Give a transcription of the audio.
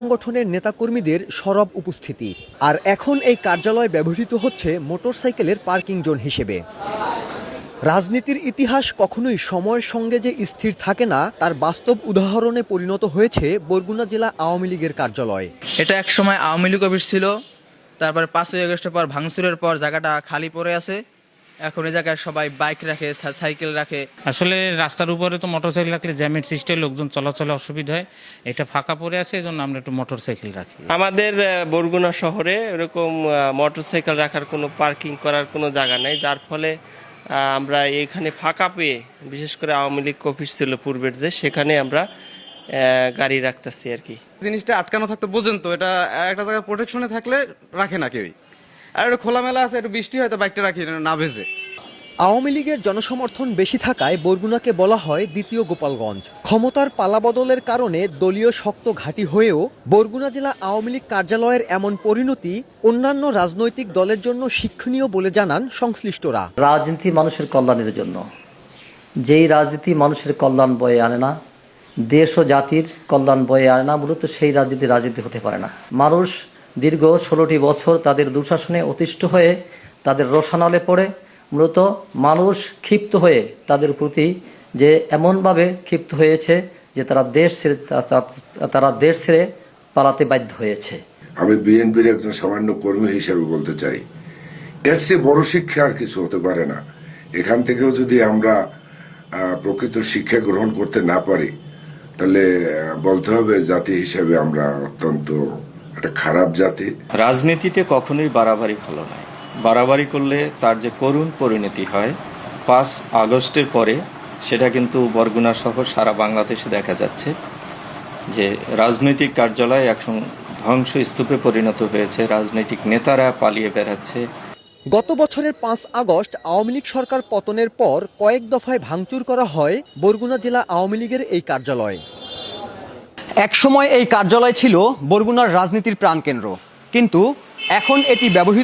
সংগঠনের নেতাকর্মীদের সরব উপস্থিতি। আর এখন এই কার্যালয় ব্যবহৃত হচ্ছে মোটরসাইকেলের পার্কিং জোন হিসেবে। রাজনীতির ইতিহাস কখনোই সময়ের সঙ্গে যে স্থির থাকে না তার বাস্তব উদাহরণে পরিণত হয়েছে বরগুনা জেলা আওয়ামী লীগের কার্যালয়। এটা এক সময় আওয়ামী লীগ অফিস ছিল, তারপরে 5ই আগস্টের পর ভাঙচুরের পর জায়গাটা খালি পড়ে আছে। এখন এই জায়গায় সবাই বাইক রাখে, সাইকেল রাখে। আসলে রাস্তার উপরে তো মোটরসাইকেল রাখলে জ্যামের সৃষ্টি হয়, লোকজন চলাচলে অসুবিধা হয়। এটা ফাঁকা পড়ে আছে, এই জন্য আমরা একটু মোটরসাইকেল রাখি। আমাদের বরগুনা শহরে এরকম মোটরসাইকেল রাখার কোনো পার্কিং করার কোনো জায়গা নেই, যার ফলে আমরা এখানে ফাঁকা পেয়ে, বিশেষ করে আওয়ামী লীগ অফিস ছিল পূর্বের যে, সেখানে আমরা গাড়ি রাখতেছি আর কি। জিনিসটা আটকানো থাকতে বোঝেন তো, এটা একটা জায়গায় প্রোটেকশনে থাকলে রাখে না কেউই। আর একটু খোলামেলা আছে, একটু বৃষ্টি হয়তো বাইকটা রাখি না ভেজে। আওয়ামী লীগের জনসমর্থন বেশি থাকায় বরগুনাকে বলা হয় দ্বিতীয় গোপালগঞ্জ। ক্ষমতার পালাবদলের কারণে দলীয় শক্ত ঘাঁটি হয়েও বরগুনা জেলা আওয়ামী লীগ কার্যালয়ের এমন পরিণতি অন্যান্য রাজনৈতিক দলের জন্য শিক্ষণীয় বলে জানান সংশ্লিষ্টরা। রাজনীতি মানুষের কল্যাণের জন্য, যেই রাজনীতি মানুষের কল্যাণ বয়ে আনে না, দেশ ও জাতির কল্যাণ বয়ে আনে না, মূলত সেই রাজনীতি হতে পারে না। মানুষ দীর্ঘ 16টি বছর তাদের দুঃশাসনে অতিষ্ঠ হয়ে তাদের রোষানলে পড়ে, মূলত মানুষ ক্ষিপ্ত হয়ে তাদের প্রতি যে এমনভাবে ক্ষিপ্ত হয়েছে যে তারা দেশ ছেড়ে পালাতে বাধ্য হয়েছে। আমি বিএনপির একজন সামান্য কর্মী হিসেবে বলতে চাই, এর চেয়ে বড় শিক্ষা আর কিছু হতে পারে না। এখান থেকেও যদি আমরা প্রকৃত শিক্ষা গ্রহণ করতে না পারি, তাহলে বলতে হবে জাতি হিসেবে আমরা অত্যন্ত একটা খারাপ জাতি। রাজনীতিতে কখনোই বাড়াবাড়ি ভালো নয়। বাড়াবাড়ি করলে তার যে করুণ পরিণতি হয় 5 আগস্টের পরে, সেটা কিন্তু বরগুনা সহ সারা বাংলাদেশে দেখা যাচ্ছে যে রাজনৈতিক কার্যালয় এখন ধ্বংসস্তূপে পরিণত হয়েছে, রাজনৈতিক নেতারা পালিয়ে বেড়াচ্ছে। গত বছরের 5 আগস্ট আওয়ামী লীগ সরকার পতনের পর কয়েক দফায় ভাঙচুর করা হয় বরগুনা জেলা আওয়ামী লীগের এই কার্যালয়। একসময় এই কার্যালয় ছিল বরগুনার রাজনীতির প্রাণকেন্দ্র, কিন্তু এখন এটি ব্যবহৃত